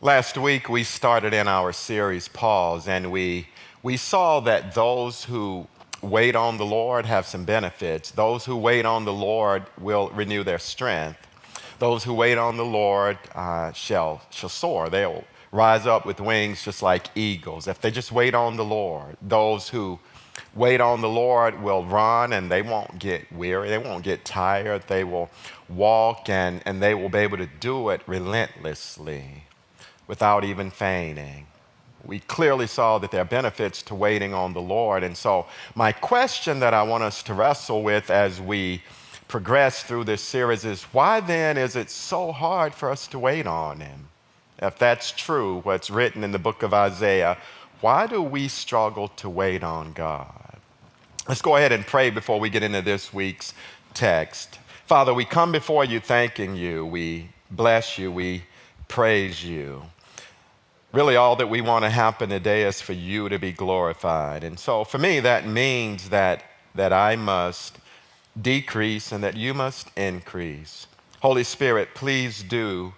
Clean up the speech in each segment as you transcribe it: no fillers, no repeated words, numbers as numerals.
Last week, we started in our series, Pause, and we saw that those who wait on the Lord have some benefits. Those who wait on the Lord will renew their strength. Those who wait on the Lord shall soar. They'll rise up with wings just like eagles. If they just wait on the Lord, those who wait on the Lord will run and they won't get weary. They won't get tired. They will walk and they will be able to do it relentlessly without even fainting. We clearly saw that there are benefits to waiting on the Lord. And so, my question that I want us to wrestle with as we progress through this series is why then is it so hard for us to wait on Him? If that's true, what's written in the book of Isaiah, why do we struggle to wait on God? Let's go ahead and pray before we get into this week's text. Father, we come before you thanking you. We bless you. We praise you. Really, all that we want to happen today is for you to be glorified. And so for me, that means that I must decrease and that you must increase. Holy Spirit, please do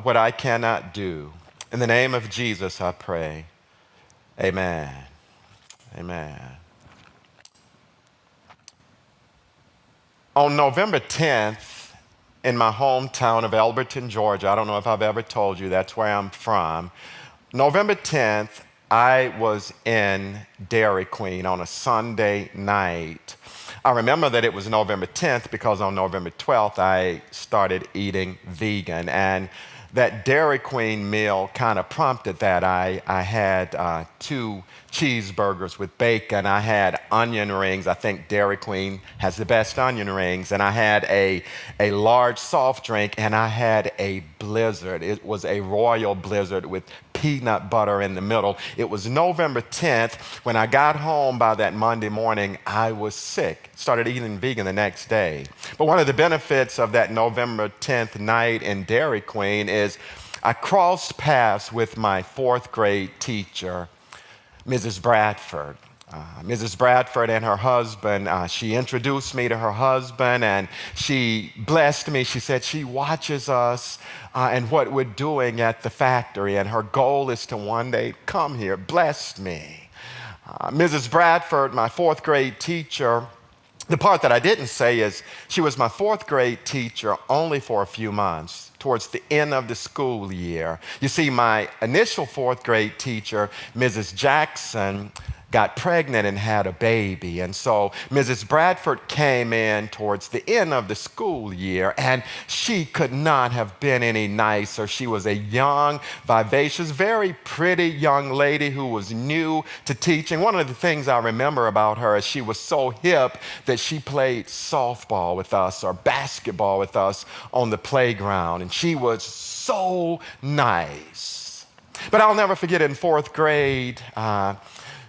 what I cannot do. In the name of Jesus, I pray. Amen. Amen. On November 10th, in my hometown of Elberton, Georgia, I don't know if I've ever told you, that's where I'm from. November 10th, I was in Dairy Queen on a Sunday night. I remember that it was November 10th because on November 12th, I started eating vegan. And that Dairy Queen meal kind of prompted that. I had 2 cheeseburgers with bacon. I had onion rings. I think Dairy Queen has the best onion rings. And I had a large soft drink, and I had a Blizzard. It was a Royal Blizzard with peanut butter in the middle. It was November 10th. When I got home by that Monday morning, I was sick. Started eating vegan the next day. But one of the benefits of that November 10th night in Dairy Queen is I crossed paths with my 4th grade teacher, Mrs. Bradford. Mrs. Bradford and her husband, she introduced me to her husband and she blessed me. She said she watches us and what we're doing at the factory, and her goal is to one day come here. Blessed me. Mrs. Bradford, my 4th grade teacher, the part that I didn't say is she was my 4th grade teacher only for a few months, towards the end of the school year. You see, my initial 4th grade teacher, Mrs. Jackson, got pregnant and had a baby. And so Mrs. Bradford came in towards the end of the school year, and she could not have been any nicer. She was a young, vivacious, very pretty young lady who was new to teaching. One of the things I remember about her is she was so hip that she played softball with us or basketball with us on the playground, and she was so nice. But I'll never forget in 4th grade,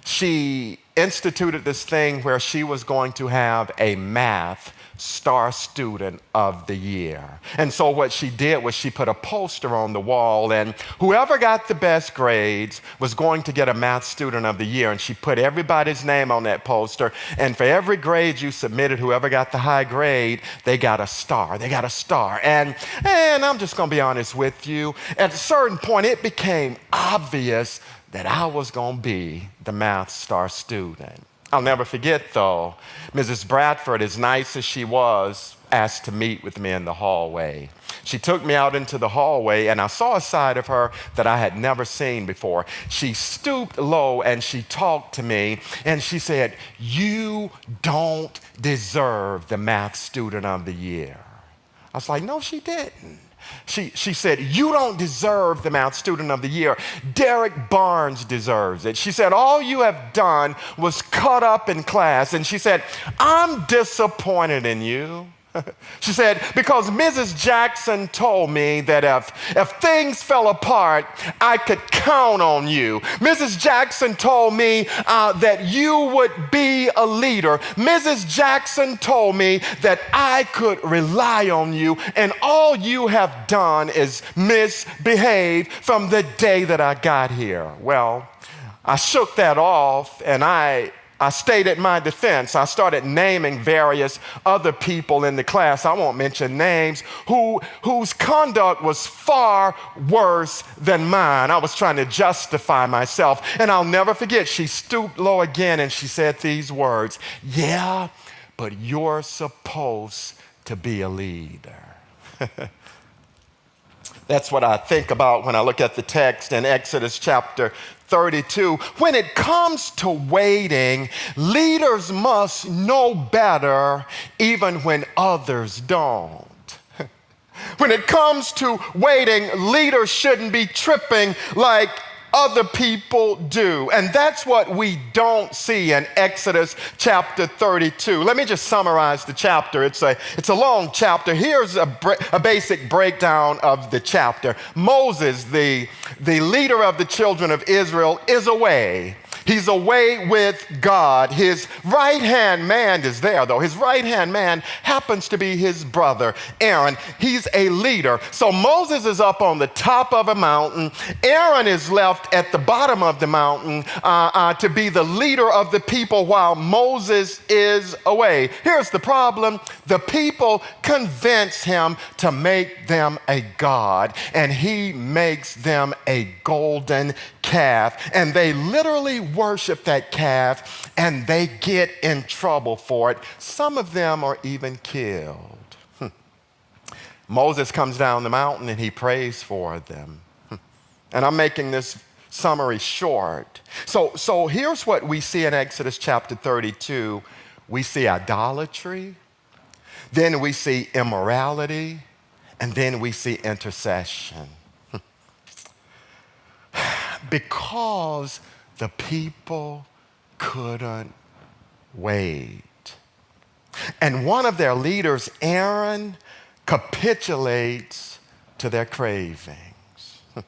she instituted this thing where she was going to have a math star student of the year. And so what she did was she put a poster on the wall, and whoever got the best grades was going to get a math student of the year. And she put everybody's name on that poster, and for every grade you submitted, whoever got the high grade, they got a star. They got a star. And I'm just going to be honest with you, at a certain point it became obvious that I was going to be the math star student. I'll never forget, though, Mrs. Bradford, as nice as she was, asked to meet with me in the hallway. She took me out into the hallway, and I saw a side of her that I had never seen before. She stooped low, and she talked to me, and she said, "You don't deserve the math student of the year." I was like, "No, she didn't." She said, "You don't deserve the math student of the year. Derek Barnes deserves it." She said, "All you have done was cut up in class." And she said, "I'm disappointed in you." She said, "Because Mrs. Jackson told me that if things fell apart, I could count on you. Mrs. Jackson told me that you would be a leader. Mrs. Jackson told me that I could rely on you, and all you have done is misbehave from the day that I got here." Well, I shook that off, and I I stated my defense. I started naming various other people in the class, I won't mention names, whose conduct was far worse than mine. I was trying to justify myself. And I'll never forget, she stooped low again and she said these words, "Yeah, but you're supposed to be a leader." That's what I think about when I look at the text in Exodus chapter 32. When it comes to waiting, leaders must know better even when others don't. When it comes to waiting, leaders shouldn't be tripping like other people do. And that's what we don't see in Exodus chapter 32. Let me just summarize the chapter. It's a long chapter. Here's a basic breakdown of the chapter. Moses, the leader of the children of Israel, is away. He's away with God. His right-hand man is there, though. His right-hand man happens to be his brother, Aaron. He's a leader. So Moses is up on the top of a mountain. Aaron is left at the bottom of the mountain to be the leader of the people while Moses is away. Here's the problem. The people convince him to make them a god, and he makes them a golden calf. And they literally worship that calf, and they get in trouble for it. Some of them are even killed. Moses comes down the mountain and he prays for them. And I'm making this summary short. So here's what we see in Exodus chapter 32. We see idolatry, then we see immorality, and then we see intercession. Because the people couldn't wait. And one of their leaders, Aaron, capitulates to their cravings. I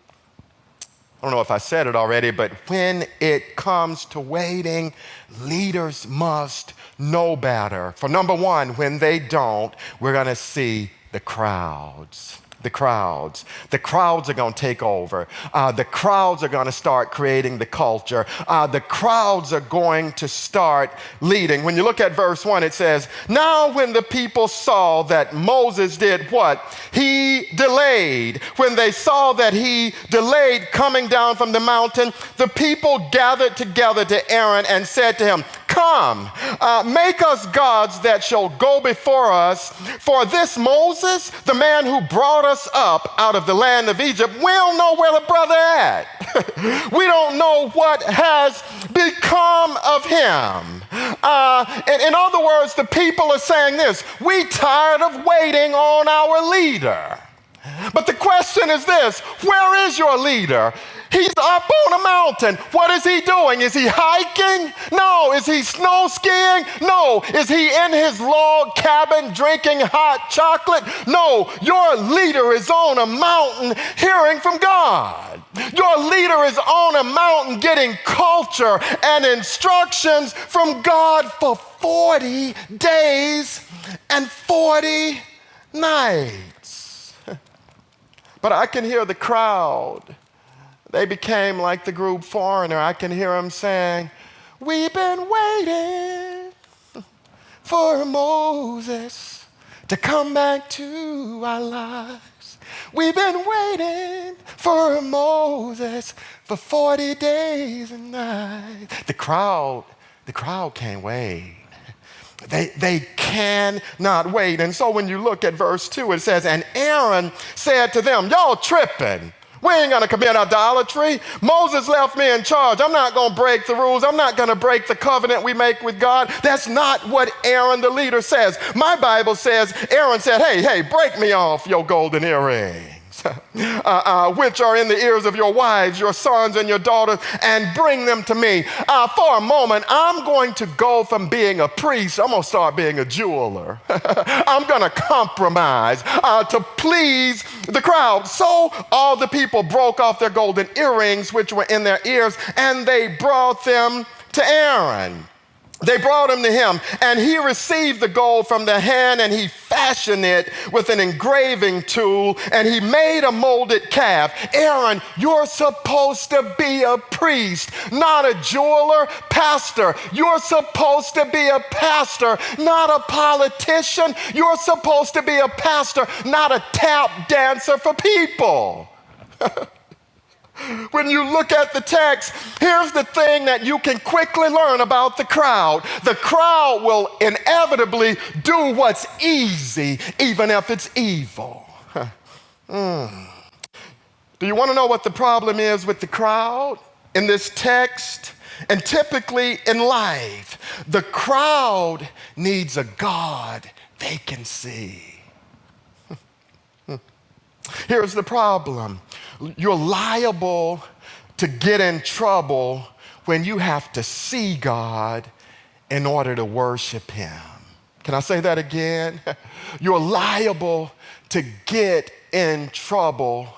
don't know if I said it already, but when it comes to waiting, leaders must know better. For number one, when they don't, we're going to see the crowds. The crowds are going to take over. The crowds are going to start creating the culture. The crowds are going to start leading. When you look at verse 1, it says, "Now when the people saw that Moses did what? He delayed. When they saw that he delayed coming down from the mountain, the people gathered together to Aaron and said to him, 'Come, make us gods that shall go before us. For this Moses, the man who brought us up out of the land of Egypt, we don't know where the brother at. We don't know what has become of him.'" In other words, the people are saying this: we tired of waiting on our leader. But the question is this: where is your leader? He's up on a mountain. What is he doing? Is he hiking? No. Is he snow skiing? No. Is he in his log cabin drinking hot chocolate? No. Your leader is on a mountain hearing from God. Your leader is on a mountain getting culture and instructions from God for 40 days and 40 nights. But I can hear the crowd. They became like the group Foreigner. I can hear them saying, "We've been waiting for Moses to come back to our lives. We've been waiting for Moses for 40 days and nights." The crowd can't wait. They cannot wait. And so when you look at verse 2, it says, "And Aaron said to them, y'all tripping. We ain't going to commit idolatry. Moses left me in charge. I'm not going to break the rules. I'm not going to break the covenant we make with God." That's not what Aaron, the leader, says. My Bible says Aaron said, hey, break me off your golden earrings, which are in the ears of your wives, your sons, and your daughters, and bring them to me. For a moment, I'm going to go from being a priest, I'm going to start being a jeweler. I'm going to compromise to please the crowd. So all the people broke off their golden earrings, which were in their ears, and they brought them to Aaron. They brought him to him, and he received the gold from the hand, and he fashion it with an engraving tool, and he made a molded calf. Aaron, you're supposed to be a priest, not a jeweler. Pastor, you're supposed to be a pastor, not a politician. You're supposed to be a pastor, not a tap dancer for people. When you look at the text, here's the thing that you can quickly learn about the crowd. The crowd will inevitably do what's easy, even if it's evil. Do you want to know what the problem is with the crowd in this text? And typically in life, the crowd needs a God they can see. Here's the problem. You're liable to get in trouble when you have to see God in order to worship Him. Can I say that again? You're liable to get in trouble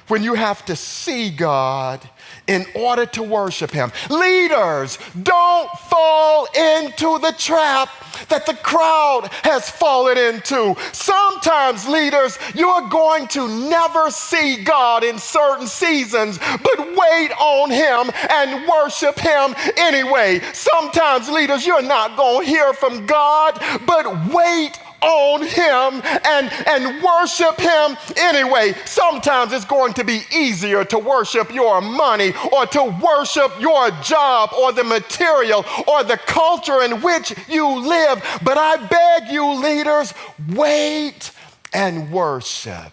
when you have to see God in order to worship Him. Leaders, don't fall into the trap that the crowd has fallen into. Sometimes, leaders, you're going to never see God in certain seasons, but wait on Him and worship Him anyway. Sometimes, leaders, you're not going to hear from God, but wait on Him and worship Him anyway. Sometimes it's going to be easier to worship your money or to worship your job or the material or the culture in which you live. But I beg you, leaders, wait and worship.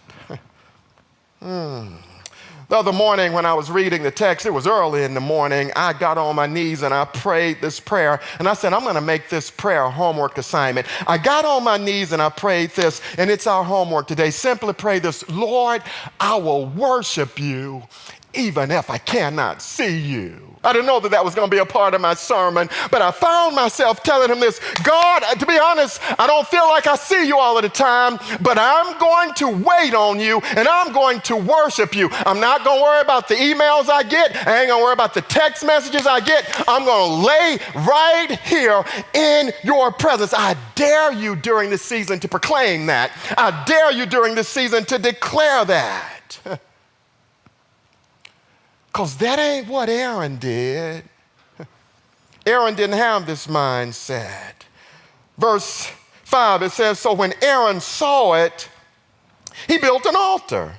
The other morning when I was reading the text, it was early in the morning, I got on my knees and I prayed this prayer. And I said, I'm going to make this prayer a homework assignment. I got on my knees and I prayed this, and it's our homework today. Simply pray this: Lord, I will worship you even if I cannot see you. I didn't know that that was going to be a part of my sermon, but I found myself telling him this: God, to be honest, I don't feel like I see you all of the time, but I'm going to wait on you and I'm going to worship you. I'm not going to worry about the emails I get. I ain't going to worry about the text messages I get. I'm going to lay right here in your presence. I dare you during this season to proclaim that. I dare you during this season to declare that. Because that ain't what Aaron did. Aaron didn't have this mindset. Verse 5, it says, so when Aaron saw it, he built an altar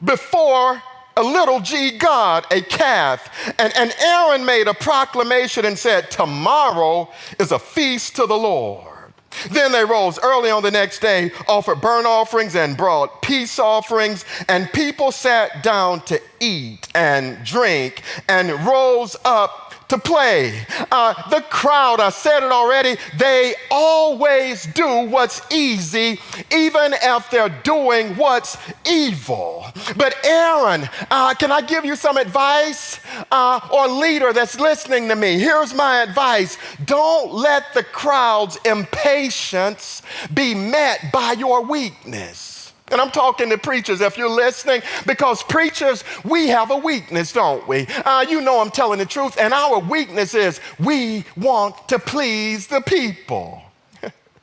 before a little g God, a calf. And Aaron made a proclamation and said, tomorrow is a feast to the Lord. Then they rose early on the next day, offered burnt offerings and brought peace offerings, and people sat down to eat and drink and rose up to play. The crowd, I said it already, they always do what's easy, even if they're doing what's evil. But Aaron, can I give you some advice? Or leader that's listening to me, here's my advice. Don't let the crowd's impatience be met by your weakness. And I'm talking to preachers if you're listening, because preachers, we have a weakness, don't we? You know I'm telling the truth, and our weakness is we want to please the people.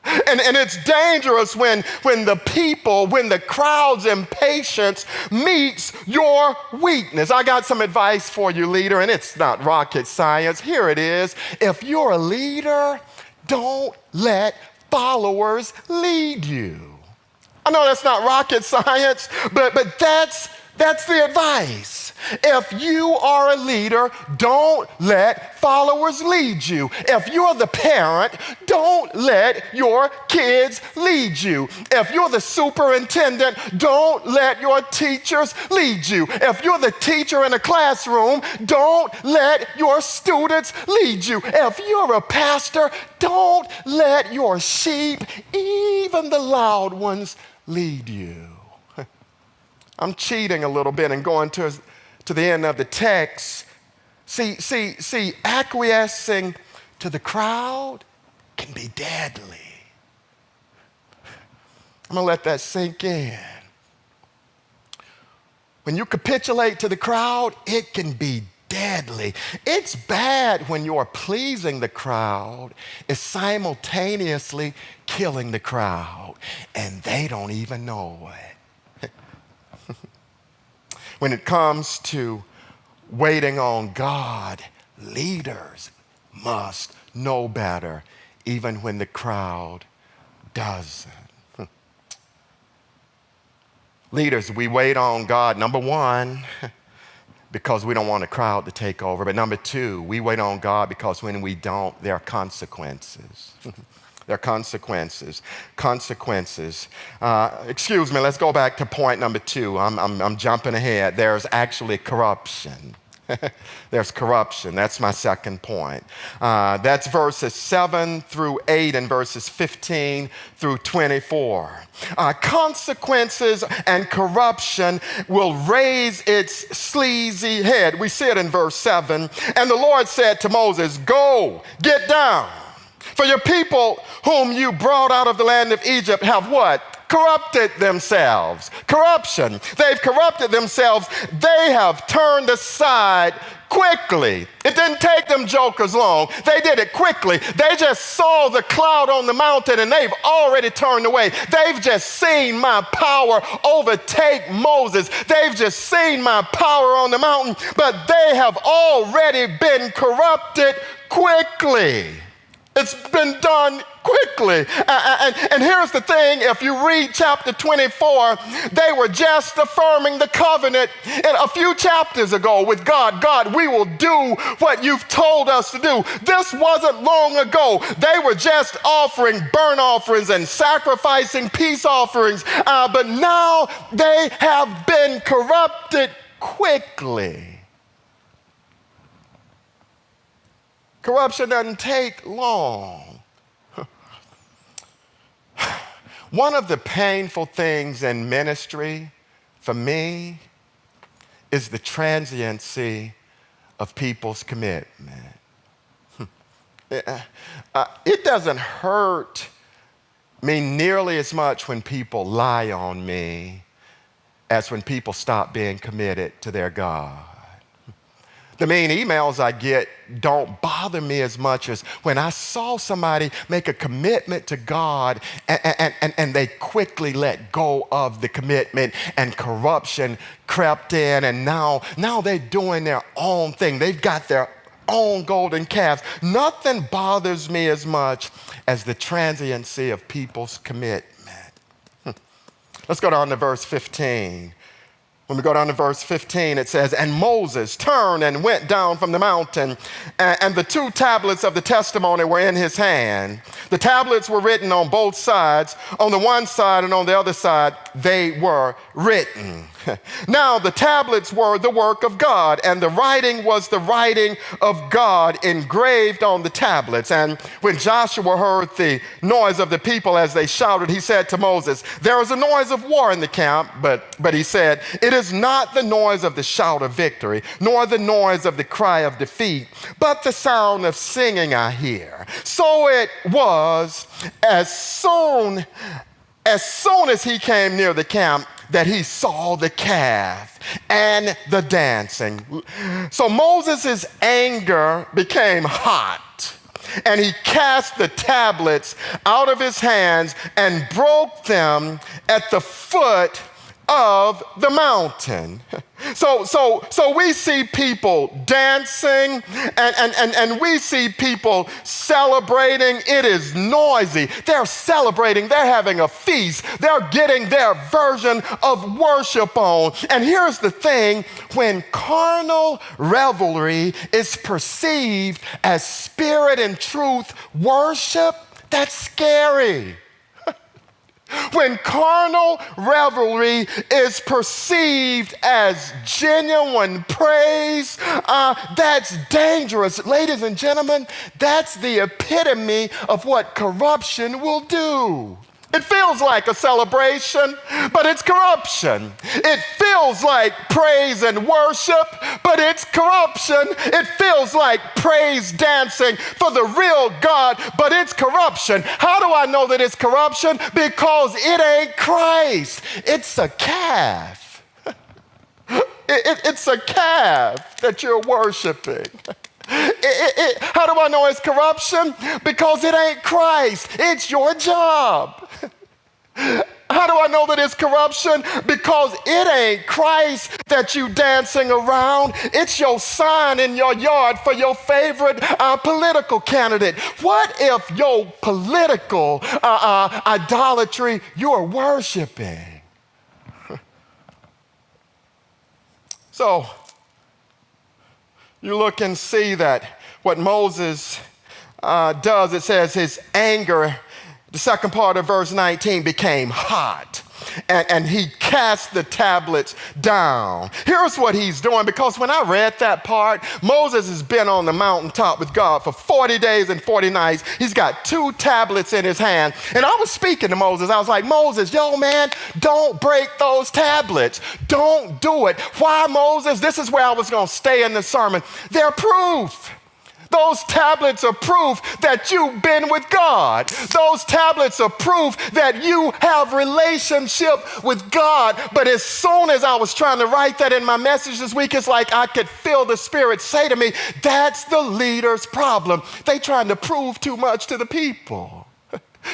And it's dangerous when the crowd's impatience meets your weakness. I got some advice for you, leader, and it's not rocket science. Here it is. If you're a leader, don't let followers lead you. I know that's not rocket science, but that's the advice. If you are a leader, don't let followers lead you. If you're the parent, don't let your kids lead you. If you're the superintendent, don't let your teachers lead you. If you're the teacher in a classroom, don't let your students lead you. If you're a pastor, don't let your sheep, even the loud ones, lead you. I'm cheating a little bit and going to the end of the text. See, acquiescing to the crowd can be deadly. I'm going to let that sink in. When you capitulate to the crowd, it can be deadly. It's bad when you're pleasing the crowd is simultaneously killing the crowd, and they don't even know it. When it comes to waiting on God, leaders must know better, even when the crowd doesn't. Leaders, we wait on God, number one, because we don't want the crowd to take over. But number two, we wait on God because when we don't, there are consequences. There are consequences. Consequences. Excuse me, let's go back to point number two. I'm jumping ahead. There's actually corruption. There's corruption. That's my second point. That's verses 7 through 8 and verses 15 through 24. Consequences and corruption will raise its sleazy head. We see it in verse 7. And the Lord said to Moses, "Go, get down. For your people whom you brought out of the land of Egypt have" what? Corrupted themselves. Corruption. They've corrupted themselves. They have turned aside quickly. It didn't take them jokers long. They did it quickly. They just saw the cloud on the mountain and they've already turned away. They've just seen my power overtake Moses. They've just seen my power on the mountain, but they have already been corrupted quickly. It's been done quickly. And here's the thing, if you read chapter 24, they were just affirming the covenant in a few chapters ago with God. God, we will do what you've told us to do. This wasn't long ago. They were just offering burnt offerings and sacrificing peace offerings, but now they have been corrupted quickly. Corruption doesn't take long. One of the painful things in ministry for me is the transiency of people's commitment. It doesn't hurt me nearly as much when people lie on me as when people stop being committed to their God. The mean emails I get don't bother me as much as when I saw somebody make a commitment to God and they quickly let go of the commitment and corruption crept in, and now they're doing their own thing. They've got their own golden calves. Nothing bothers me as much as the transiency of people's commitment. Let's go down to verse 15. When we go down to verse 15, it says, "And Moses turned and went down from the mountain, and the 2 tablets of the testimony were in his hand. The tablets were written on both sides. On the one side and on the other side, they were written. Now the tablets were the work of God, and the writing was the writing of God engraved on the tablets. And when Joshua heard the noise of the people as they shouted, he said to Moses, 'There is a noise of war in the camp.' But he said, 'It is not the noise of the shout of victory, nor the noise of the cry of defeat, but the sound of singing I hear.' So it was as soon as he came near the camp that he saw the calf and the dancing. So Moses' anger became hot, and he cast the tablets out of his hands and broke them at the foot of the mountain." So we see people dancing and we see people celebrating. It is noisy. They're celebrating. They're having a feast. They're getting their version of worship on. And here's the thing, when carnal revelry is perceived as spirit and truth worship, that's scary. When carnal revelry is perceived as genuine praise, that's dangerous. Ladies and gentlemen, that's the epitome of what corruption will do. It feels like a celebration, but it's corruption. It feels like praise and worship, but it's corruption. It feels like praise dancing for the real God, but it's corruption. How do I know that it's corruption? Because it ain't Christ. It's a calf. It's a calf that you're worshiping. How do I know it's corruption? Because it ain't Christ. It's your job. How do I know that it's corruption? Because it ain't Christ that you dancing around. It's your sign in your yard for your favorite political candidate. What if your political idolatry you're worshiping? So you look and see that what Moses does, it says his anger, the second part of verse 19, became hot. And he cast the tablets down. Here's what he's doing, because when I read that part, Moses has been on the mountaintop with God for 40 days and 40 nights. He's got 2 tablets in his hand. And I was speaking to Moses. I was like, Moses, yo, man, don't break those tablets. Don't do it. Why, Moses? This is where I was going to stay in the sermon. They're proof. Those tablets are proof that you've been with God. Those tablets are proof that you have relationship with God. But as soon as I was trying to write that in my message this week, it's like I could feel the Spirit say to me, that's the leader's problem. They trying to prove too much to the people.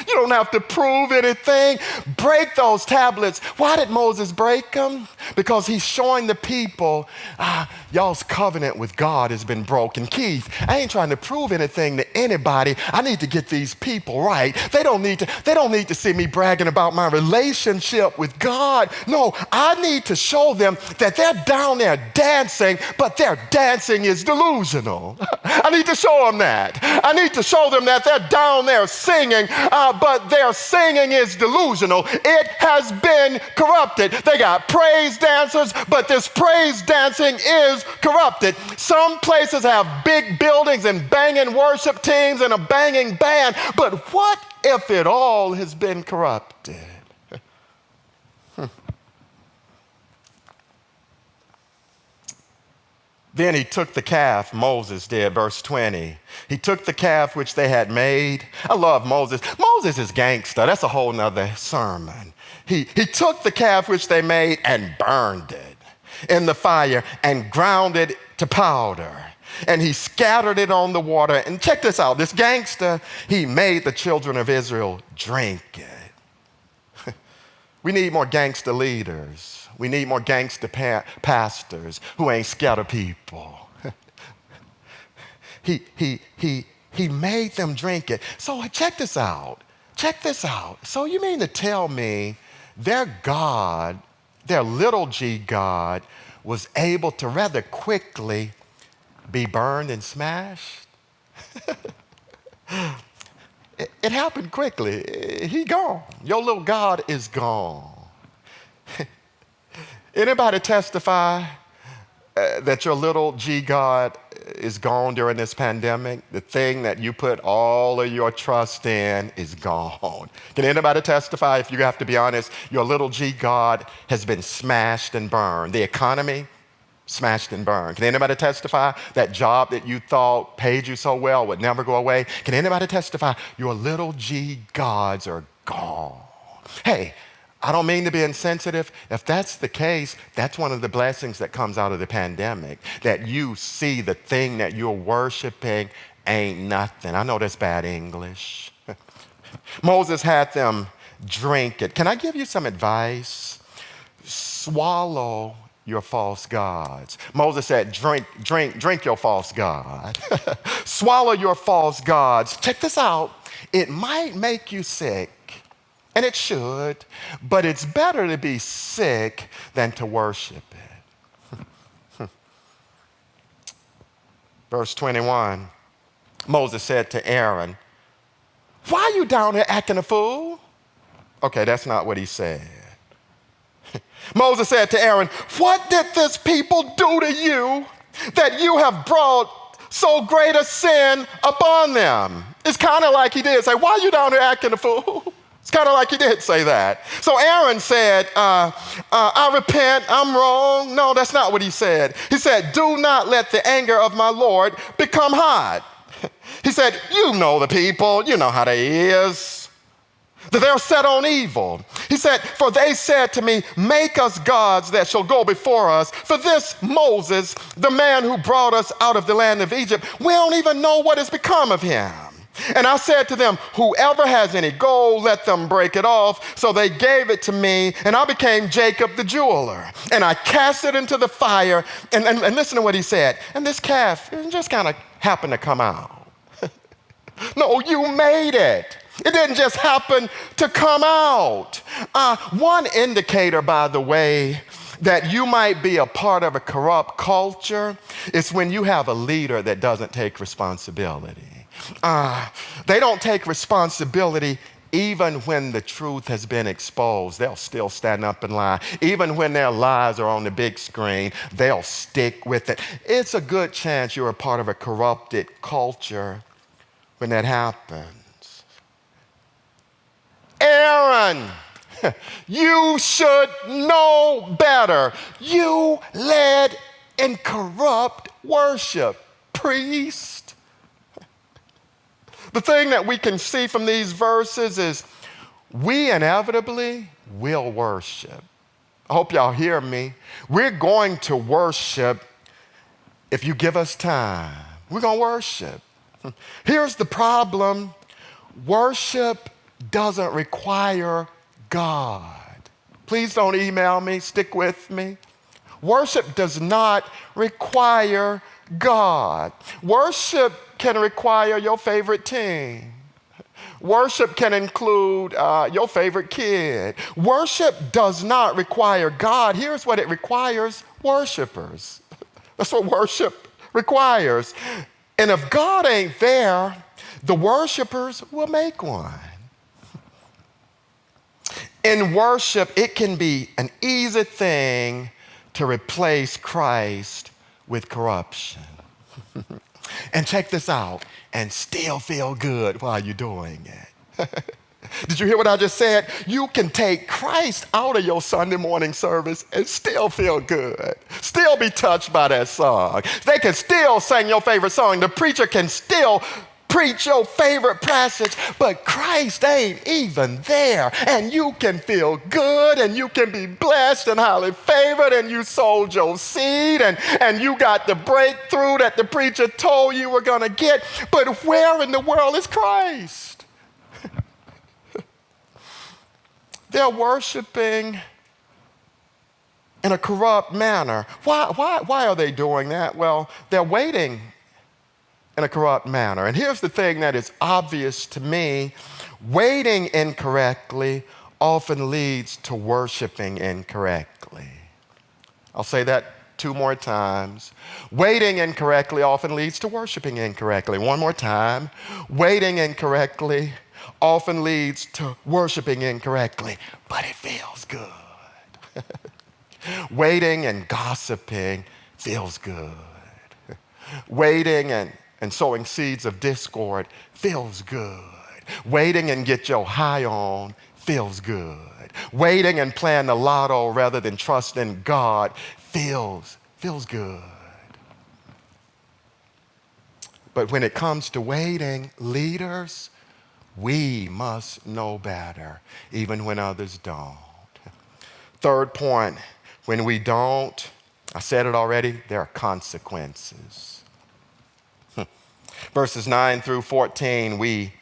You don't have to prove anything. Break those tablets. Why did Moses break them? Because he's showing the people, y'all's covenant with God has been broken. Keith, I ain't trying to prove anything to anybody. I need to get these people right. They don't need to see me bragging about my relationship with God. No, I need to show them that they're down there dancing, but their dancing is delusional. I need to show them that. I need to show them that they're down there singing, but their singing is delusional. It has been corrupted. They got praise dancers, but this praise dancing is corrupted. Some places have big buildings and banging worship teams and a banging band, but what if it all has been corrupted? Then he took the calf, Moses did, verse 20. He took the calf which they had made. I love Moses. Moses is gangster. That's a whole nother sermon. He took the calf which they made and burned it in the fire and ground it to powder. And he scattered it on the water. And check this out. This gangster, he made the children of Israel drink it. We need more gangster leaders. We need more gangster pastors who ain't scared of people. He made them drink it. So check this out. Check this out. So you mean to tell me their God, their little g God, was able to rather quickly be burned and smashed? It happened quickly. He gone. Your little God is gone. Anybody testify that your little g God is gone during this pandemic? The thing that you put all of your trust in is gone. Can anybody testify, if you have to be honest, your little g God has been smashed and burned? The economy, smashed and burned. Can anybody testify that job that you thought paid you so well would never go away? Can anybody testify your little g gods are gone? Hey, I don't mean to be insensitive. If that's the case, that's one of the blessings that comes out of the pandemic, that you see the thing that you're worshiping ain't nothing. I know that's bad English. Moses had them drink it. Can I give you some advice? Swallow your false gods. Moses said, drink your false god. Swallow your false gods. Check this out. It might make you sick. And it should, but it's better to be sick than to worship it. Verse 21, Moses said to Aaron, why are you down here acting a fool? Okay, that's not what he said. Moses said to Aaron, what did this people do to you that you have brought so great a sin upon them? It's kind of like he did say, why are you down here acting a fool? It's kind of like he did say that. So Aaron said, I repent, I'm wrong. No, that's not what he said. He said, do not let the anger of my Lord become hot. He said, you know the people, you know how they is. that they're set on evil. He said, for they said to me, make us gods that shall go before us. For this Moses, the man who brought us out of the land of Egypt, we don't even know what has become of him. And I said to them, whoever has any gold, let them break it off. So they gave it to me, and I became Jacob the jeweler. And I cast it into the fire. And listen to what he said. And this calf just kind of happened to come out. No, you made it. It didn't just happen to come out. One indicator, by the way, that you might be a part of a corrupt culture is when you have a leader that doesn't take responsibility. They don't take responsibility even when the truth has been exposed. They'll still stand up and lie. Even when their lies are on the big screen, they'll stick with it. It's a good chance you're a part of a corrupted culture when that happens. Aaron, you should know better. You led in corrupt worship. Priest. The thing that we can see from these verses is we inevitably will worship. I hope y'all hear me. We're going to worship if you give us time. We're going to worship. Here's the problem. Worship doesn't require God. Please don't email me. Stick with me. Worship does not require God. Worship can require your favorite team. Worship can include your favorite kid. Worship does not require God. Here's what it requires: worshipers. That's what worship requires. And if God ain't there, the worshipers will make one. In worship, it can be an easy thing to replace Christ with corruption. And check this out, and still feel good while you're doing it. Did you hear what I just said? You can take Christ out of your Sunday morning service and still feel good. Still be touched by that song. They can still sing your favorite song. The preacher can still preach your favorite passage, but Christ ain't even there. And you can feel good, and you can be blessed and highly favored, and you sold your seed, and you got the breakthrough that the preacher told you were going to get. But where in the world is Christ? They're worshiping in a corrupt manner. Why are they doing that? Well, they're waiting in a corrupt manner. And here's the thing that is obvious to me. Waiting incorrectly often leads to worshiping incorrectly. I'll say that 2 more times. Waiting incorrectly often leads to worshiping incorrectly. 1 more time. Waiting incorrectly often leads to worshiping incorrectly, but it feels good. Waiting and gossiping feels good. Waiting and sowing seeds of discord feels good. Waiting and get your high on feels good. Waiting and playing the lotto rather than trusting God feels good. But when it comes to waiting, leaders, we must know better, even when others don't. Third point, when we don't, I said it already, there are consequences. Verses 9 through 14, we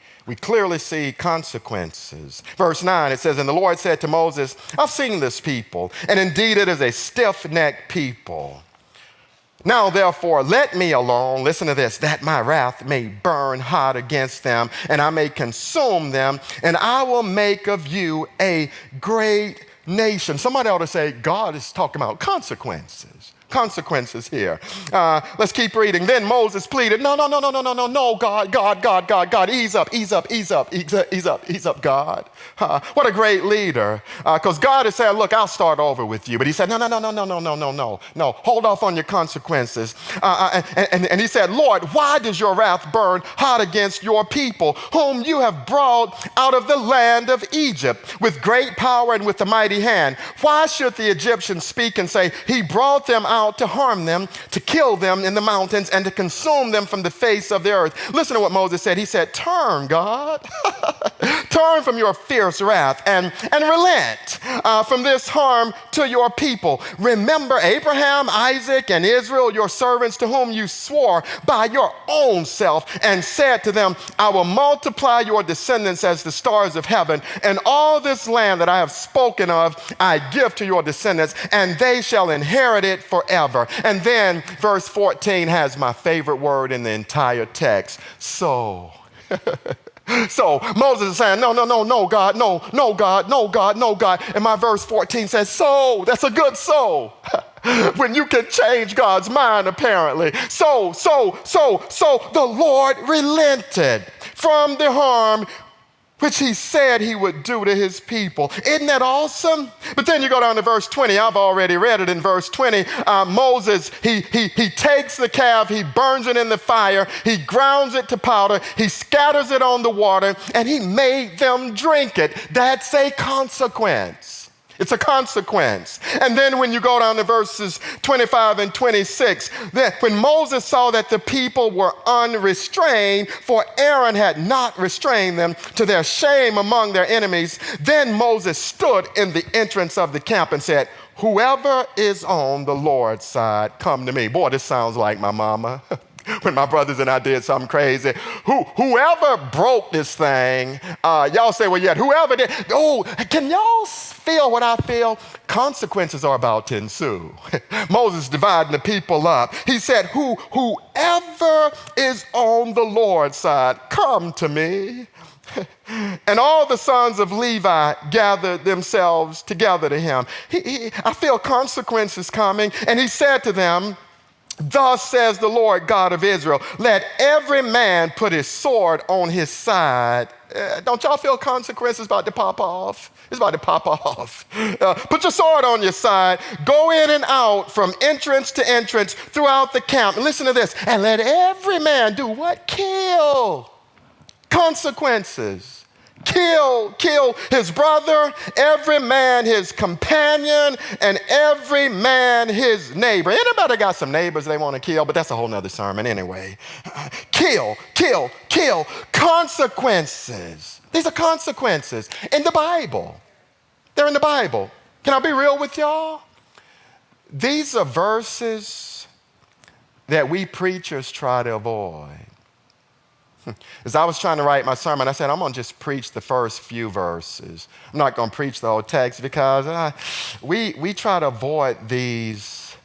clearly see consequences. Verse 9, it says, and the Lord said to Moses, I've seen this people, and indeed it is a stiff-necked people. Now, therefore, let me alone, listen to this, that my wrath may burn hot against them, and I may consume them, and I will make of you a great nation. Somebody ought to say, God is talking about consequences. Consequences here. Let's keep reading. Then Moses pleaded, no, God, ease up, God. What a great leader. Because God is saying, look, I'll start over with you. But he said, no, hold off on your consequences. And he said, Lord, why does your wrath burn hot against your people, whom you have brought out of the land of Egypt with great power and with a mighty hand? Why should the Egyptians speak and say, he brought them out out to harm them, to kill them in the mountains, and to consume them from the face of the earth. Listen to what Moses said. He said, turn, God. Turn from your fierce wrath and relent from this harm to your people. Remember Abraham, Isaac, and Israel, your servants, to whom you swore by your own self and said to them, I will multiply your descendants as the stars of heaven, and all this land that I have spoken of I give to your descendants, and they shall inherit it forever. And then verse 14 has my favorite word in the entire text, so. So Moses is saying, no, God, no, God. And my verse 14 says, so, that's a good so. When you can change God's mind, apparently. So the Lord relented from the harm which he said he would do to his people. Isn't that awesome? But then you go down to verse 20. I've already read it in verse 20. Moses, he takes the calf, he burns it in the fire, he grounds it to powder, he scatters it on the water, and he made them drink it. That's a consequence. It's a consequence. And then when you go down to verses 25 and 26, when Moses saw that the people were unrestrained, for Aaron had not restrained them to their shame among their enemies, then Moses stood in the entrance of the camp and said, whoever is on the Lord's side, come to me. Boy, this sounds like my mama. When my brothers and I did something crazy. Whoever broke this thing, y'all say, well, yeah, whoever did. Oh, can y'all feel what I feel? Consequences are about to ensue. Moses dividing the people up. He said, whoever is on the Lord's side, come to me. And all the sons of Levi gathered themselves together to him. I feel consequences coming. And he said to them, thus says the Lord God of Israel, let every man put his sword on his side. Don't y'all feel consequences about to pop off? It's about to pop off. Put your sword on your side. Go in and out from entrance to entrance throughout the camp. And listen to this. And let every man do what? Kill. Consequences. Kill his brother, every man his companion, and every man his neighbor. Anybody got some neighbors they want to kill? But that's a whole nother sermon anyway. Kill. Consequences. These are consequences in the Bible. They're in the Bible. Can I be real with y'all? These are verses that we preachers try to avoid. As I was trying to write my sermon, I said, I'm going to just preach the first few verses. I'm not going to preach the whole text because we try to avoid these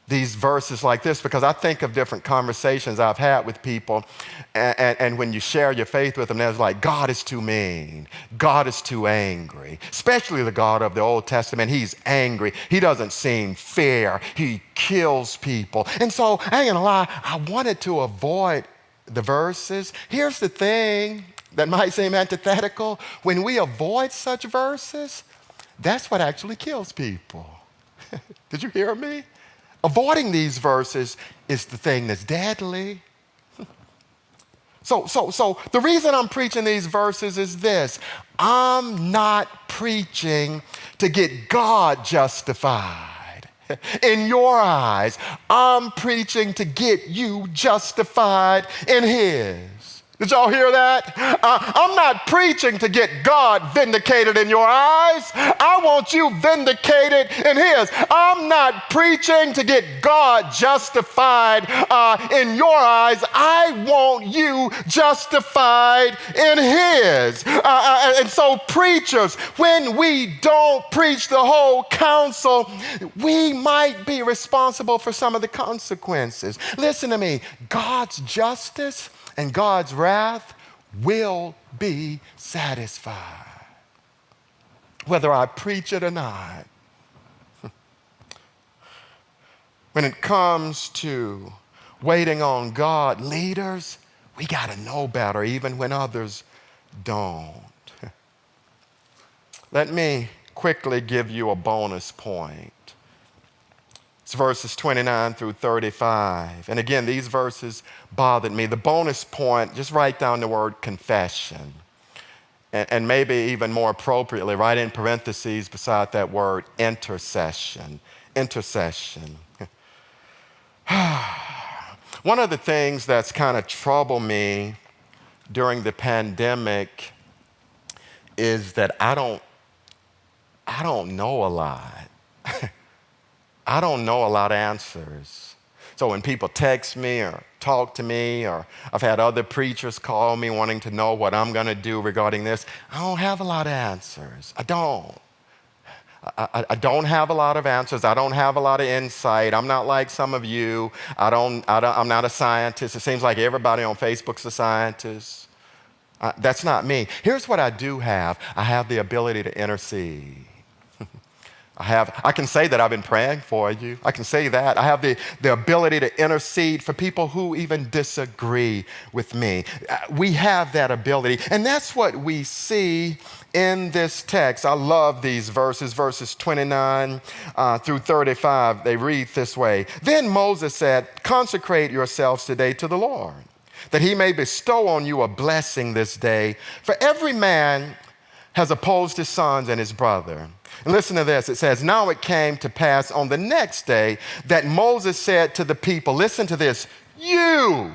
verses like this because I think of different conversations I've had with people, and when you share your faith with them, there's like, God is too mean. God is too angry. Especially the God of the Old Testament. He's angry. He doesn't seem fair. He kills people. And so, I ain't gonna lie, I wanted to avoid the verses. Here's the thing that might seem antithetical. When we avoid such verses, that's what actually kills people. Did you hear me? Avoiding these verses is the thing that's deadly. So the reason I'm preaching these verses is this. I'm not preaching to get God justified in your eyes. I'm preaching to get you justified in His. Did y'all hear that? I'm not preaching to get God vindicated in your eyes. I want you vindicated in His. I'm not preaching to get God justified in your eyes. I want you justified in His. And so preachers, when we don't preach the whole counsel, we might be responsible for some of the consequences. Listen to me. God's justice and God's wrath will be satisfied, whether I preach it or not. When it comes to waiting on God, leaders, we got to know better even when others don't. Let me quickly give you a bonus point. It's verses 29 through 35. And again, these verses bothered me. The bonus point, just write down the word confession. And maybe even more appropriately, write in parentheses beside that word intercession. Intercession. One of the things that's kind of troubled me during the pandemic is that I don't know a lot. I don't know a lot of answers. So when people text me or talk to me, or I've had other preachers call me wanting to know what I'm going to do regarding this, I don't have a lot of answers. I don't. I don't have a lot of answers. I don't have a lot of insight. I'm not like some of you. I'm not a scientist. It seems like everybody on Facebook's a scientist. That's not me. Here's what I do have. I have the ability to intercede. I can say that I've been praying for you. I can say that. I have the ability to intercede for people who even disagree with me. We have that ability. And that's what we see in this text. I love these verses 29 through 35. They read this way. Then Moses said, consecrate yourselves today to the Lord, that he may bestow on you a blessing this day. For every man has opposed his sons and his brother. And listen to this. It says, now it came to pass on the next day that Moses said to the people, listen to this, you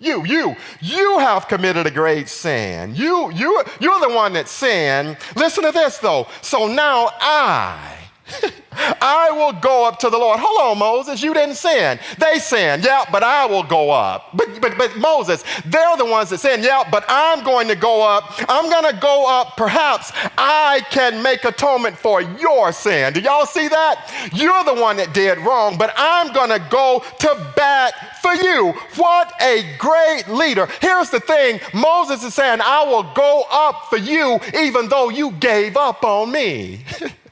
have committed a great sin. You're the one that sinned. Listen to this though. So now I will go up to the Lord. Hold on, Moses, you didn't sin. They sinned, yeah, but I will go up. But Moses, they're the ones that sinned, yeah, but I'm going to go up. I'm going to go up. Perhaps I can make atonement for your sin. Do y'all see that? You're the one that did wrong, but I'm going to go to bat for you. What a great leader. Here's the thing. Moses is saying, I will go up for you even though you gave up on me.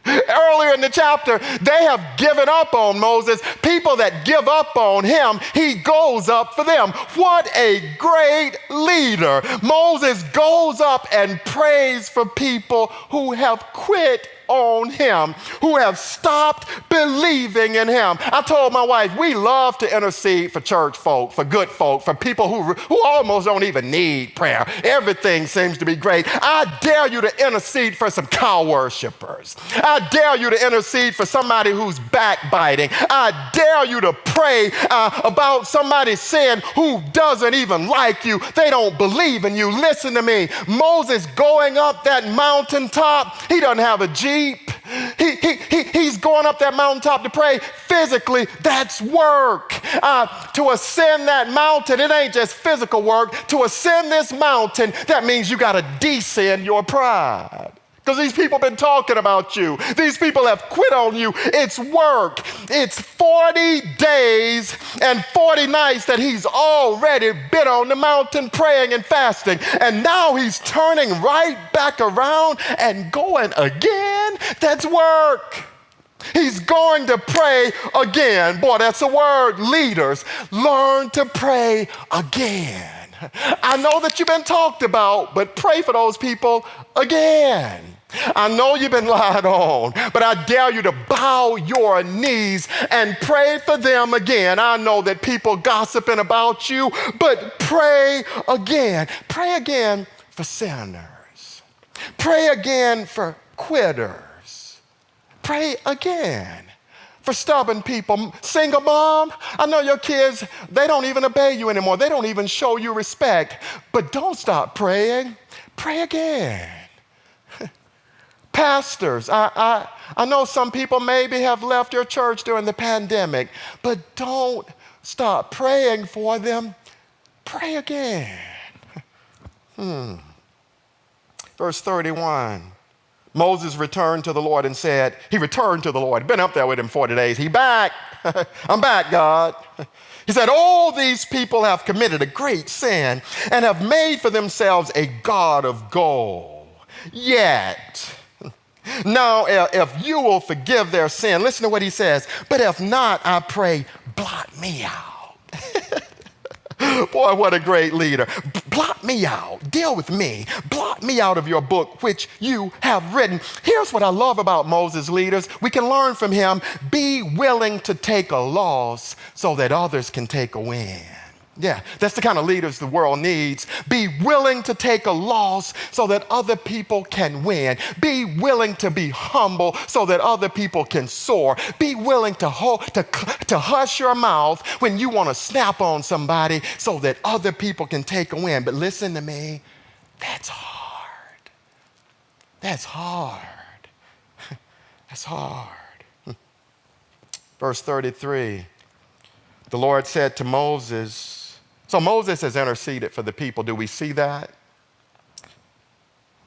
Earlier in the chapter, they have given up on Moses. People that give up on him, he goes up for them. What a great leader. Moses goes up and prays for people who have quit on him, who have stopped believing in him. I told my wife, we love to intercede for church folk, for good folk, for people who almost don't even need prayer. Everything seems to be great. I dare you to intercede for some cow worshipers. I dare you to intercede for somebody who's backbiting. I dare you to pray about somebody's sin who doesn't even like you. They don't believe in you. Listen to me. Moses going up that mountaintop, he doesn't have a Jeep. He's going up that mountaintop to pray. Physically, that's work. To ascend that mountain, it ain't just physical work. To ascend this mountain, that means you got to descend your pride. Because these people have been talking about you. These people have quit on you. It's work. It's 40 days and 40 nights that he's already been on the mountain praying and fasting. And now he's turning right back around and going again. That's work. He's going to pray again. Boy, that's a word. Leaders, learn to pray again. I know that you've been talked about, but pray for those people again. I know you've been lied on, but I dare you to bow your knees and pray for them again. I know that people gossiping about you, but pray again. Pray again for sinners. Pray again for quitters. Pray again for stubborn people. Single mom, I know your kids, they don't even obey you anymore. They don't even show you respect, but don't stop praying. Pray again. Pastors, I know some people maybe have left your church during the pandemic, but don't stop praying for them. Pray again. Verse 31, Moses returned to the Lord and said, he returned to the Lord, been up there with him 40 days. He back. I'm back, God. He said, all these people have committed a great sin and have made for themselves a god of gold. Yet, now, if you will forgive their sin, listen to what he says, but if not, I pray, blot me out. Boy, what a great leader. Blot me out. Deal with me. Blot me out of your book, which you have written. Here's what I love about Moses' leaders. We can learn from him. Be willing to take a loss so that others can take a win. Yeah, that's the kind of leaders the world needs. Be willing to take a loss so that other people can win. Be willing to be humble so that other people can soar. Be willing to hush your mouth when you want to snap on somebody so that other people can take a win. But listen to me, that's hard. That's hard. That's hard. Verse 33, the Lord said to Moses, so Moses has interceded for the people. Do we see that?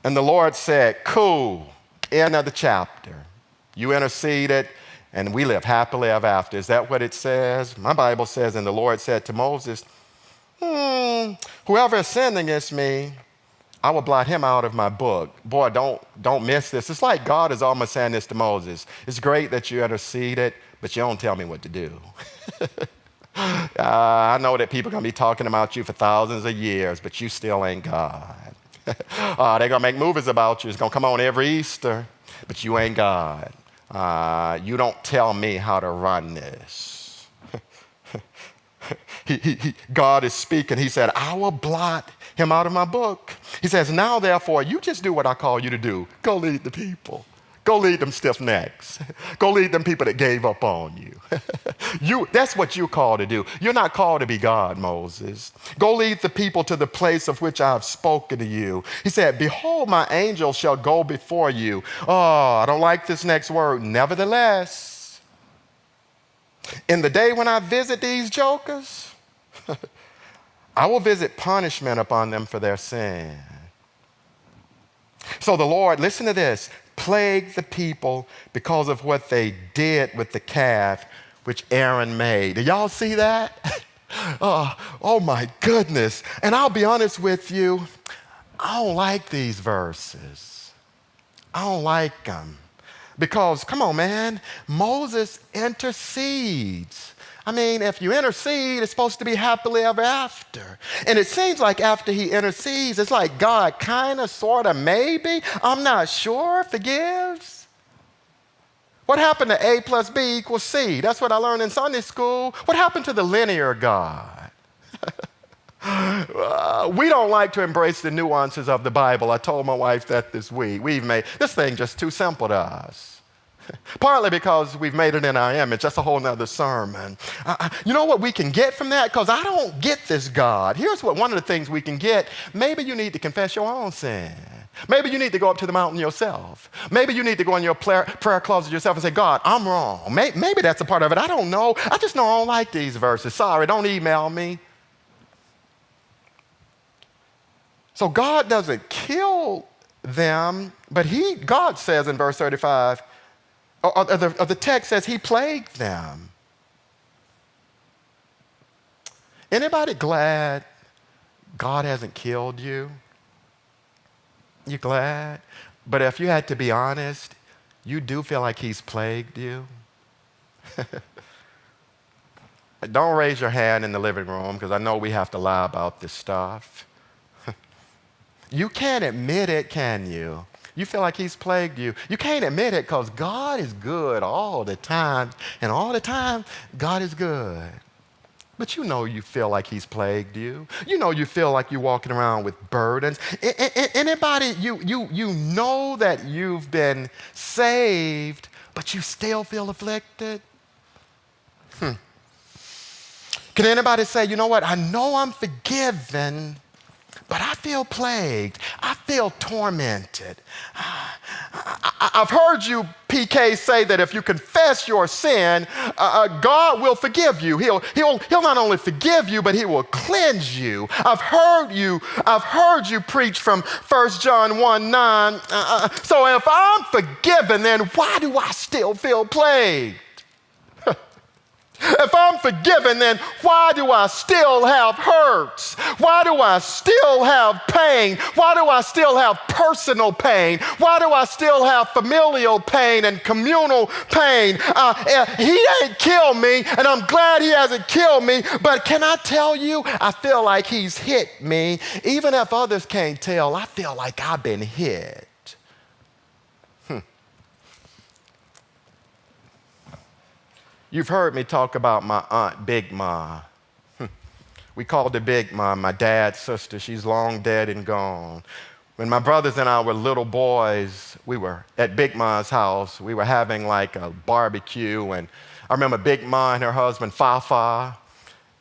And the Lord said, cool, end of the chapter. You interceded, and we live happily ever after. Is that what it says? My Bible says, and the Lord said to Moses, whoever has sinned against me, I will blot him out of my book. Boy, don't miss this. It's like God is almost saying this to Moses. It's great that you interceded, but you don't tell me what to do. I know that people are going to be talking about you for thousands of years, but you still ain't God. They're going to make movies about you. It's going to come on every Easter, but you ain't God. You don't tell me how to run this. God is speaking. He said, I will blot him out of my book. He says, now therefore, you just do what I call you to do. Go lead the people. Go lead them stiff necks. Go lead them people that gave up on you. That's what you're called to do. You're not called to be God, Moses. Go lead the people to the place of which I have spoken to you. He said, behold, my angel shall go before you. Oh, I don't like this next word. Nevertheless, in the day when I visit these jokers, I will visit punishment upon them for their sin. So the Lord, listen to this, plagued the people because of what they did with the calf which Aaron made. Do y'all see that? Oh my goodness. And I'll be honest with you, I don't like these verses. I don't like them. Because, come on, man, Moses intercedes. I mean, if you intercede, it's supposed to be happily ever after. And it seems like after he intercedes, it's like God kind of, sort of, maybe, I'm not sure, forgives. What happened to A plus B equals C? That's what I learned in Sunday school. What happened to the linear God? We don't like to embrace the nuances of the Bible. I told my wife that this week. We've made this thing just too simple to us. Partly because we've made it in our image. That's a whole nother sermon. You know what we can get from that? Because I don't get this God. Here's what one of the things we can get. Maybe you need to confess your own sin. Maybe you need to go up to the mountain yourself. Maybe you need to go in your prayer closet yourself and say, God, I'm wrong. Maybe that's a part of it. I don't know. I just know I don't like these verses. Sorry, don't email me. So God doesn't kill them, but God says in verse 35, the text says he plagued them. Anybody glad God hasn't killed you? You glad? But if you had to be honest, you do feel like he's plagued you? Don't raise your hand in the living room because I know we have to lie about this stuff. You can't admit it, can you? You feel like he's plagued you. You can't admit it because God is good all the time. And all the time, God is good. But you know you feel like he's plagued you. You know you feel like you're walking around with burdens. Anybody, you know that you've been saved, but you still feel afflicted? Can anybody say, you know what, I know I'm forgiven, but I feel plagued. I feel tormented. I've heard you, PK, say that if you confess your sin, God will forgive you. He'll not only forgive you, but he will cleanse you. I've heard you preach from 1 John 1:9. So if I'm forgiven, then why do I still feel plagued? If I'm forgiven, then why do I still have hurts? Why do I still have pain? Why do I still have personal pain? Why do I still have familial pain and communal pain? He ain't killed me, and I'm glad he hasn't killed me, but can I tell you, I feel like he's hit me. Even if others can't tell, I feel like I've been hit. You've heard me talk about my Aunt Big Ma. We called her Big Mom, my dad's sister. She's long dead and gone. When my brothers and I were little boys, we were at Big Ma's house. We were having like a barbecue, and I remember Big Ma and her husband, Fafa,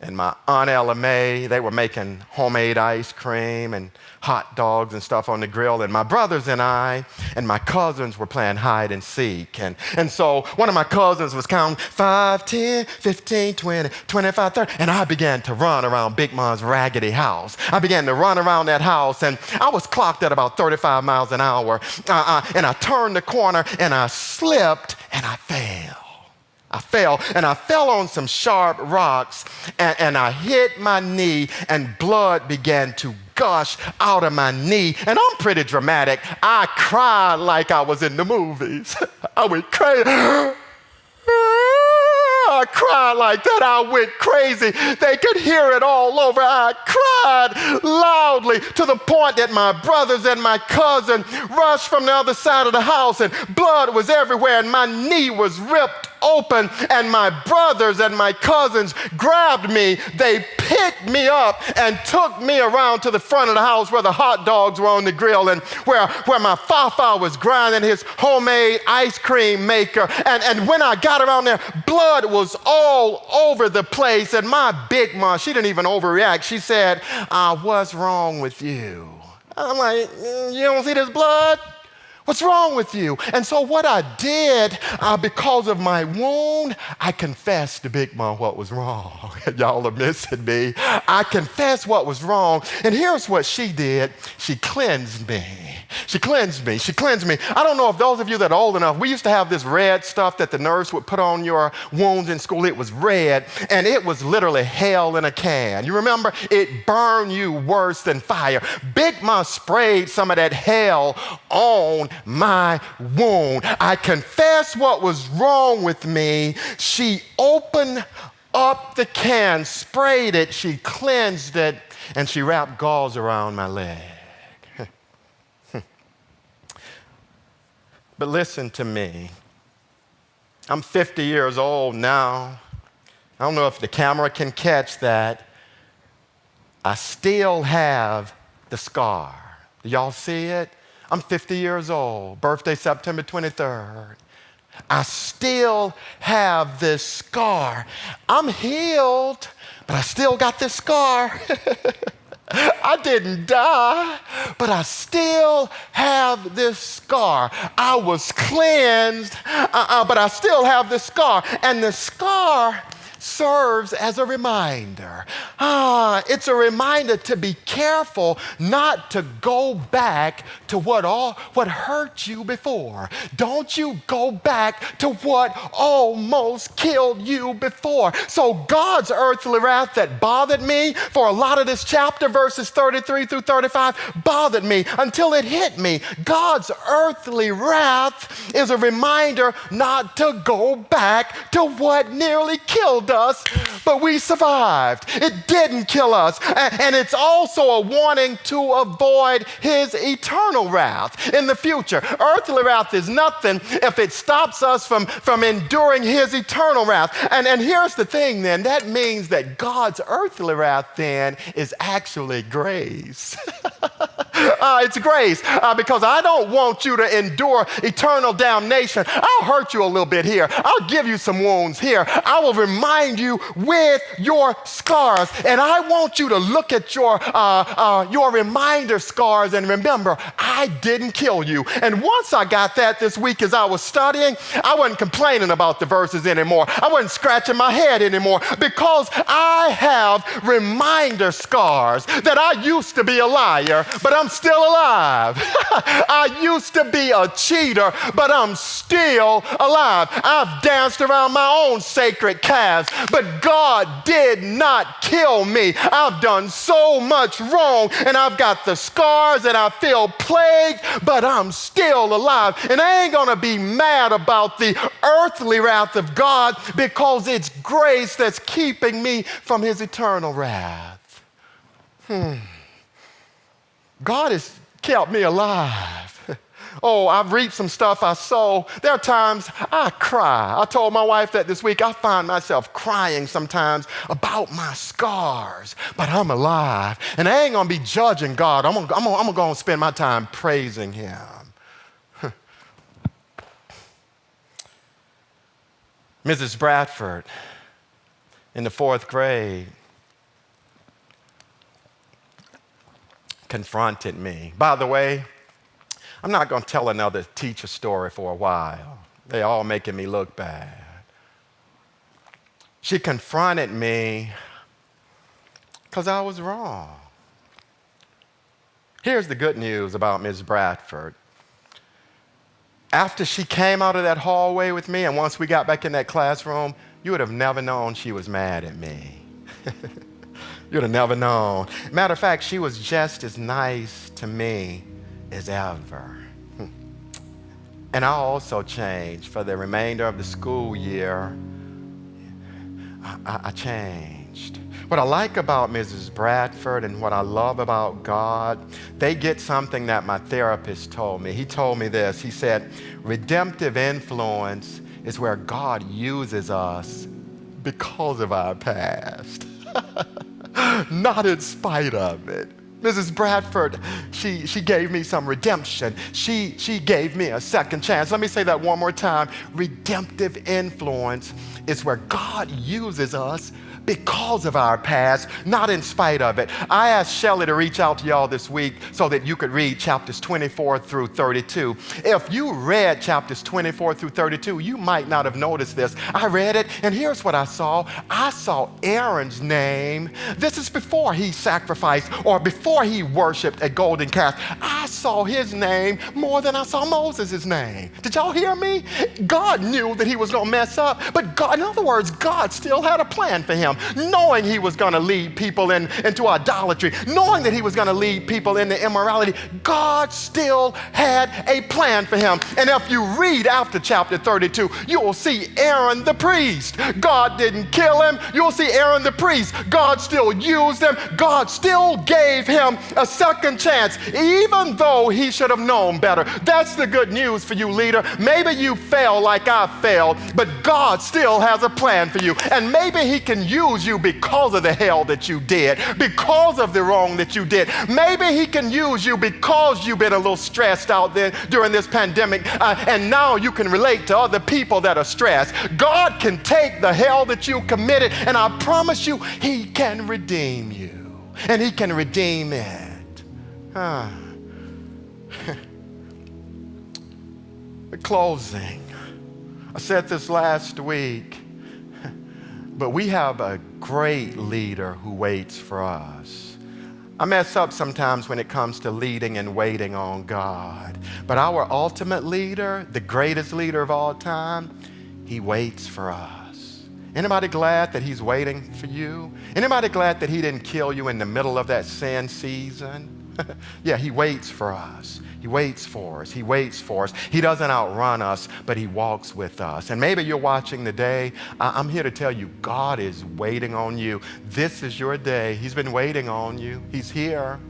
and my Aunt Ella Mae, they were making homemade ice cream and hot dogs and stuff on the grill. And my brothers and I and my cousins were playing hide and seek. And so one of my cousins was counting 5, 10, 15, 20, 25, 30. And I began to run around Big Ma's raggedy house. I began to run around that house, and I was clocked at about 35 miles an hour. And I turned the corner and I slipped and I fell. I fell on some sharp rocks, and I hit my knee, and blood began to gush out of my knee. And I'm pretty dramatic. I cried like I was in the movies. I went crazy. I cried like that. I went crazy. They could hear it all over. I cried loudly to the point that my brothers and my cousin rushed from the other side of the house, and blood was everywhere, and my knee was ripped open, and my brothers and my cousins grabbed me. They picked me up and took me around to the front of the house where the hot dogs were on the grill, and where my Fafa was grinding his homemade ice cream maker. And when I got around there, blood was all over the place. And my Big Ma, she didn't even overreact. She said, "What's wrong with you?" I'm like, "You don't see this blood? What's wrong with you?" And so what I did, because of my wound, I confessed to Big Mom what was wrong. Y'all are missing me. I confessed what was wrong. And here's what she did. She cleansed me. She cleansed me. She cleansed me. I don't know if those of you that are old enough, we used to have this red stuff that the nurse would put on your wounds in school. It was red, and it was literally hell in a can. You remember? It burned you worse than fire. Big Mom sprayed some of that hell on my wound. I confessed what was wrong with me. She opened up the can, sprayed it, she cleansed it, and she wrapped gauze around my leg. But listen to me. I'm 50 years old now. I don't know if the camera can catch that. I still have the scar. Do y'all see it? I'm 50 years old, birthday September 23rd. I still have this scar. I'm healed, but I still got this scar. I didn't die, but I still have this scar. I was cleansed, but I still have this scar. And the scar serves as a reminder. It's a reminder to be careful not to go back to what hurt you before. Don't you go back to what almost killed you before. So God's earthly wrath that bothered me for a lot of this chapter, verses 33 through 35, bothered me until it hit me. God's earthly wrath is a reminder not to go back to what nearly killed us, but we survived. It didn't kill us. And it's also a warning to avoid his eternal wrath in the future. Earthly wrath is nothing if it stops us from enduring his eternal wrath. And here's the thing then, that means that God's earthly wrath then is actually grace. It's grace, because I don't want you to endure eternal damnation. I'll hurt you a little bit here. I'll give you some wounds here. I will remind you with your scars, and I want you to look at your reminder scars and remember, I didn't kill you. And once I got that this week as I was studying, I wasn't complaining about the verses anymore. I wasn't scratching my head anymore, because I have reminder scars that I used to be a liar, but I'm still alive. I used to be a cheater, but I'm still alive. I've danced around my own sacred calves, but God did not kill me. I've done so much wrong, and I've got the scars, and I feel plagued, but I'm still alive. And I ain't gonna be mad about the earthly wrath of God, because it's grace that's keeping me from his eternal wrath. God has kept me alive. Oh, I've reaped some stuff I sow. There are times I cry. I told my wife that this week. I find myself crying sometimes about my scars, but I'm alive. And I ain't gonna be judging God. I'm gonna go and spend my time praising Him. Mrs. Bradford, in the 4th grade, confronted me. By the way, I'm not going to tell another teacher story for a while. They're all making me look bad. She confronted me because I was wrong. Here's the good news about Ms. Bradford. After she came out of that hallway with me, and once we got back in that classroom, you would have never known she was mad at me. You'd have never known. Matter of fact, she was just as nice to me as ever. And I also changed. For the remainder of the school year, I changed. What I like about Mrs. Bradford and what I love about God, they get something that my therapist told me. He told me this. He said, redemptive influence is where God uses us because of our past, not in spite of it. Mrs. Bradford, she gave me some redemption. She gave me a second chance. Let me say that one more time. Redemptive influence is where God uses us because of our past, not in spite of it. I asked Shelley to reach out to y'all this week so that you could read chapters 24 through 32. If you read chapters 24 through 32, you might not have noticed this. I read it, and here's what I saw. I saw Aaron's name. This is before he sacrificed or before he worshiped a golden calf. I saw his name more than I saw Moses' name. Did y'all hear me? God knew that he was going to mess up, but God, in other words, God still had a plan for him. Knowing he was going to lead people into idolatry, knowing that he was going to lead people into immorality, God still had a plan for him. And if you read after chapter 32, you will see Aaron the priest. God didn't kill him. You'll see Aaron the priest. God still used him. God still gave him a second chance, even though he should have known better. That's the good news for you, leader. Maybe you fail like I failed, but God still has a plan for you. And maybe he can use you because of the hell that you did, because of the wrong that you did. Maybe he can use you because you've been a little stressed out there during this pandemic, and now you can relate to other people that are stressed. God can take the hell that you committed, and I promise you, he can redeem you, and he can redeem it. Closing. I said this last week, but we have a great leader who waits for us. I mess up sometimes when it comes to leading and waiting on God. But our ultimate leader, the greatest leader of all time, he waits for us. Anybody glad that he's waiting for you? Anybody glad that he didn't kill you in the middle of that sin season? Yeah, he waits for us. He waits for us. He waits for us. He doesn't outrun us, but he walks with us. And maybe you're watching today. I'm here to tell you, God is waiting on you. This is your day. He's been waiting on you. He's here.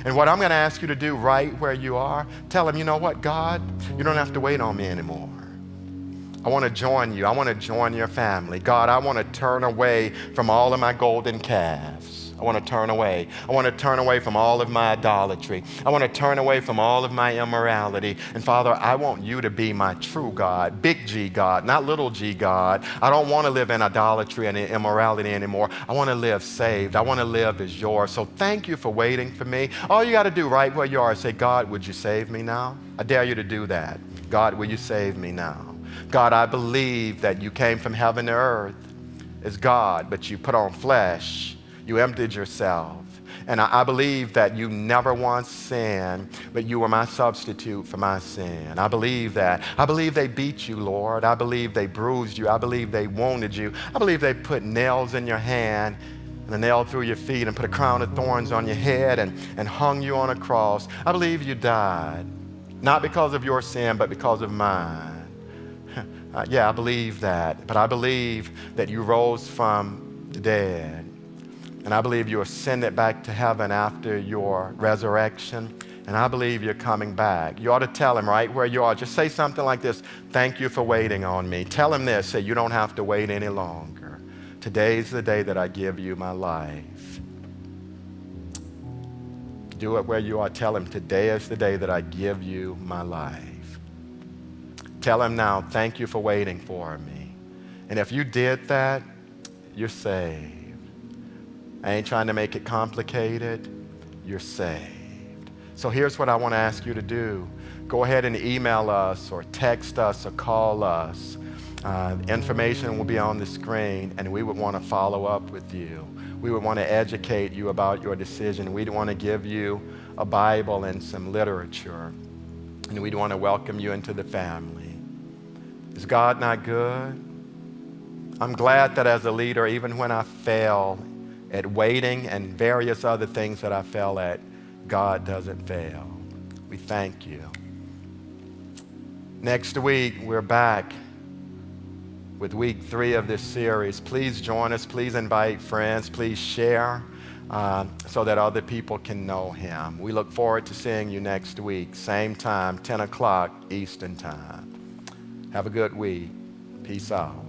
And what I'm going to ask you to do right where you are, tell him, you know what, God, you don't have to wait on me anymore. I want to join you. I want to join your family. God, I want to turn away from all of my golden calves. I want to turn away. I want to turn away from all of my idolatry. I want to turn away from all of my immorality. And Father, I want you to be my true God, big G God, not little g God. I don't want to live in idolatry and immorality anymore. I want to live saved. I want to live as yours. So thank you for waiting for me. All you got to do right where you are is say, God, would you save me now? I dare you to do that. God, will you save me now? God, I believe that you came from heaven to earth as God, but you put on flesh. You emptied yourself. And I believe that you never once sinned, but you were my substitute for my sin. I believe that. I believe they beat you, Lord. I believe they bruised you. I believe they wounded you. I believe they put nails in your hand and a nail through your feet and put a crown of thorns on your head and hung you on a cross. I believe you died, not because of your sin, but because of mine. Yeah, I believe that. But I believe that you rose from the dead. And I believe you ascended back to heaven after your resurrection. And I believe you're coming back. You ought to tell him right where you are. Just say something like this: thank you for waiting on me. Tell him this. Say, you don't have to wait any longer. Today's the day that I give you my life. Do it where you are. Tell him, today is the day that I give you my life. Tell him now, thank you for waiting for me. And if you did that, you're saved. I ain't trying to make it complicated. You're saved. So here's what I want to ask you to do. Go ahead and email us or text us or call us. Information will be on the screen, and we would want to follow up with you. We would want to educate you about your decision. We'd want to give you a Bible and some literature, and we'd want to welcome you into the family. Is God not good? I'm glad that as a leader, even when I fail at waiting and various other things that I fail at, God doesn't fail. We thank you. Next week, we're back with week 3 of this series. Please join us. Please invite friends. Please share so that other people can know him. We look forward to seeing you next week, same time, 10 o'clock Eastern Time. Have a good week. Peace out.